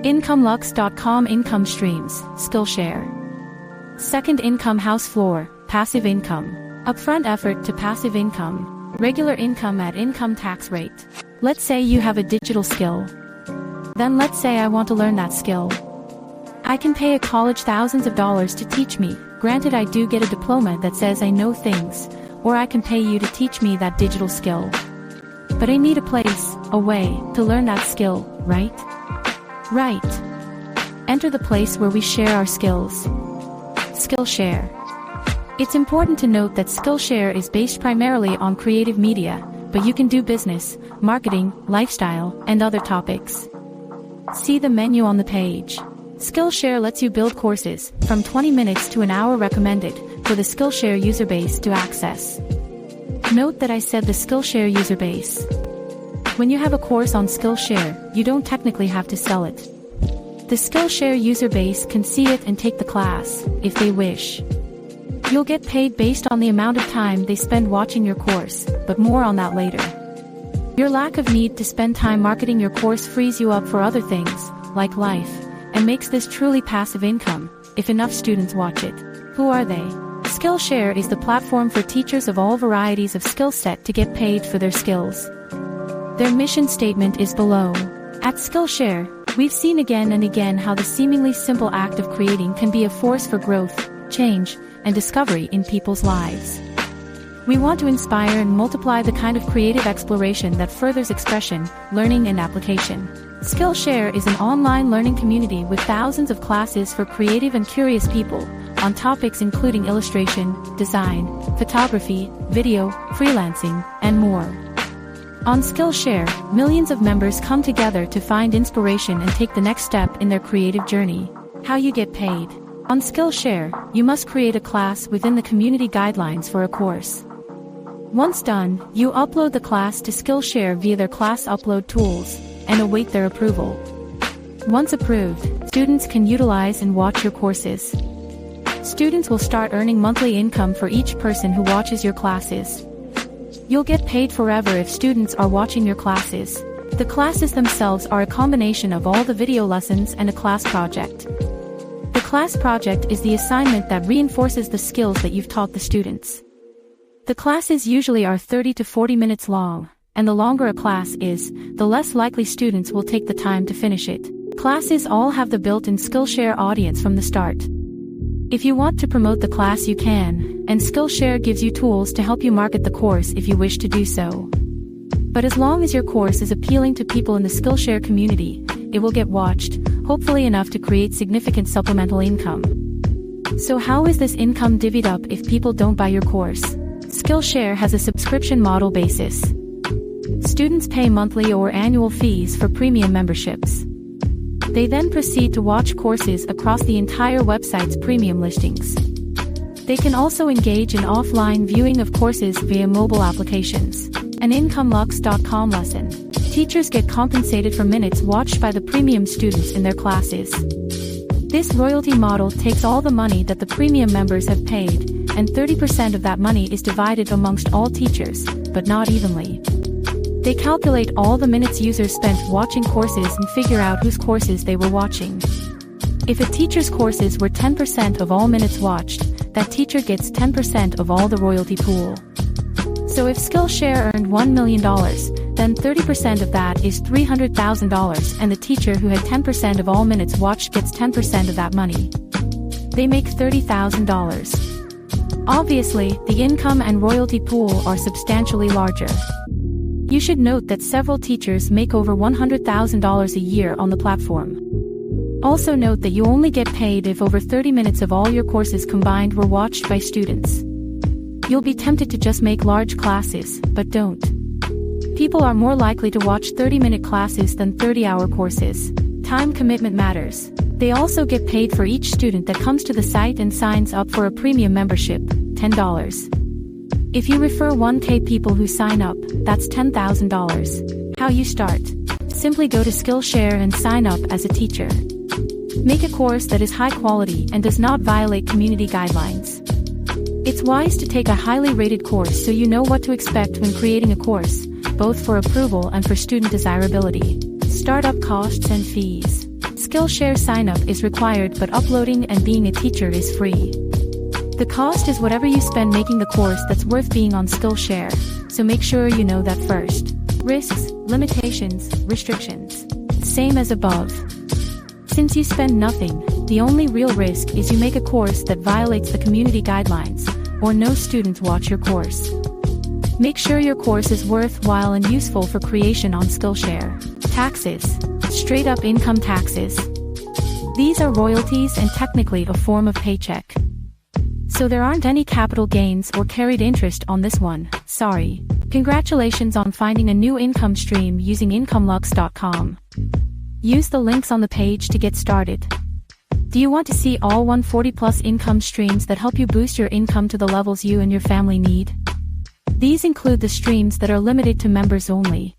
IncomeLuxe.com Income Streams, Skillshare. Second income house floor, passive income. Upfront effort to passive income. Regular income at income tax rate. Let's say you have a digital skill. Then let's say I want to learn that skill. I can pay a college thousands of dollars to teach me, granted I do get a diploma that says I know things, or I can pay you to teach me that digital skill. But I need a place, a way, to learn that skill, right? Right. Enter the place where we share our skills. Skillshare. It's important to note that Skillshare is based primarily on creative media, but you can do business, marketing, lifestyle, and other topics. See the menu on the page. Skillshare lets you build courses, from 20 minutes to an hour recommended, for the Skillshare user base to access. Note that I said the Skillshare user base. When you have a course on Skillshare, you don't technically have to sell it. The Skillshare user base can see it and take the class, if they wish. You'll get paid based on the amount of time they spend watching your course, but more on that later. Your lack of need to spend time marketing your course frees you up for other things, like life, and makes this truly passive income, if enough students watch it. Who are they? Skillshare is the platform for teachers of all varieties of skill set to get paid for their skills. Their mission statement is below. At Skillshare, we've seen again and again how the seemingly simple act of creating can be a force for growth, change, and discovery in people's lives. We want to inspire and multiply the kind of creative exploration that furthers expression, learning, and application. Skillshare is an online learning community with thousands of classes for creative and curious people, on topics including illustration, design, photography, video, freelancing, and more. On Skillshare, millions of members come together to find inspiration and take the next step in their creative journey. How you get paid. On Skillshare, you must create a class within the community guidelines for a course. Once done, you upload the class to Skillshare via their class upload tools, and await their approval. Once approved, students can utilize and watch your courses. Students will start earning monthly income for each person who watches your classes. You'll get paid forever if students are watching your classes. The classes themselves are a combination of all the video lessons and a class project. The class project is the assignment that reinforces the skills that you've taught the students. The classes usually are 30 to 40 minutes long, and the longer a class is, the less likely students will take the time to finish it. Classes all have the built-in Skillshare audience from the start. If you want to promote the class you can, and Skillshare gives you tools to help you market the course if you wish to do so. But as long as your course is appealing to people in the Skillshare community, it will get watched, hopefully enough to create significant supplemental income. So how is this income divvied up if people don't buy your course? Skillshare has a subscription model basis. Students pay monthly or annual fees for premium memberships. They then proceed to watch courses across the entire website's premium listings. They can also engage in offline viewing of courses via mobile applications. An IncomeLuxe.com lesson. Teachers get compensated for minutes watched by the premium students in their classes. This royalty model takes all the money that the premium members have paid, and 30% of that money is divided amongst all teachers, but not evenly. They calculate all the minutes users spent watching courses and figure out whose courses they were watching. If a teacher's courses were 10% of all minutes watched, that teacher gets 10% of all the royalty pool. So if Skillshare earned $1 million, then 30% of that is $300,000, and the teacher who had 10% of all minutes watched gets 10% of that money. They make $30,000. Obviously, the income and royalty pool are substantially larger. You should note that several teachers make over $100,000 a year on the platform. Also note that you only get paid if over 30 minutes of all your courses combined were watched by students. You'll be tempted to just make large classes, but don't. People are more likely to watch 30-minute classes than 30-hour courses. Time commitment matters. They also get paid for each student that comes to the site and signs up for a premium membership, $10. If you refer 1K people who sign up, that's $10,000. How you start? Simply go to Skillshare and sign up as a teacher. Make a course that is high quality and does not violate community guidelines. It's wise to take a highly rated course so you know what to expect when creating a course, both for approval and for student desirability. Startup costs and fees. Skillshare sign-up is required, but uploading and being a teacher is free. The cost is whatever you spend making the course that's worth being on Skillshare, so make sure you know that first. Risks, limitations, restrictions. Same as above. Since you spend nothing, the only real risk is you make a course that violates the community guidelines, or no students watch your course. Make sure your course is worthwhile and useful for creation on Skillshare. Taxes. Straight up income taxes. These are royalties and technically a form of paycheck. So there aren't any capital gains or carried interest on this one, sorry. Congratulations on finding a new income stream using IncomeLuxe.com. Use the links on the page to get started. Do you want to see all 140 plus income streams that help you boost your income to the levels you and your family need? These include the streams that are limited to members only.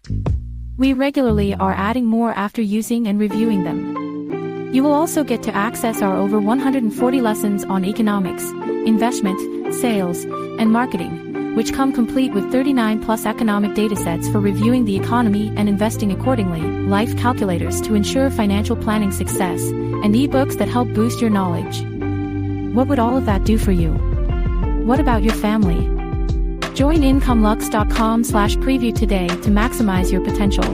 We regularly are adding more after using and reviewing them. You will also get to access our over 140 lessons on economics, investment, sales, and marketing, which come complete with 39 plus economic datasets for reviewing the economy and investing accordingly, life calculators to ensure financial planning success, and ebooks that help boost your knowledge. What would all of that do for you? What about your family? Join IncomeLuxe.com/preview today to maximize your potential.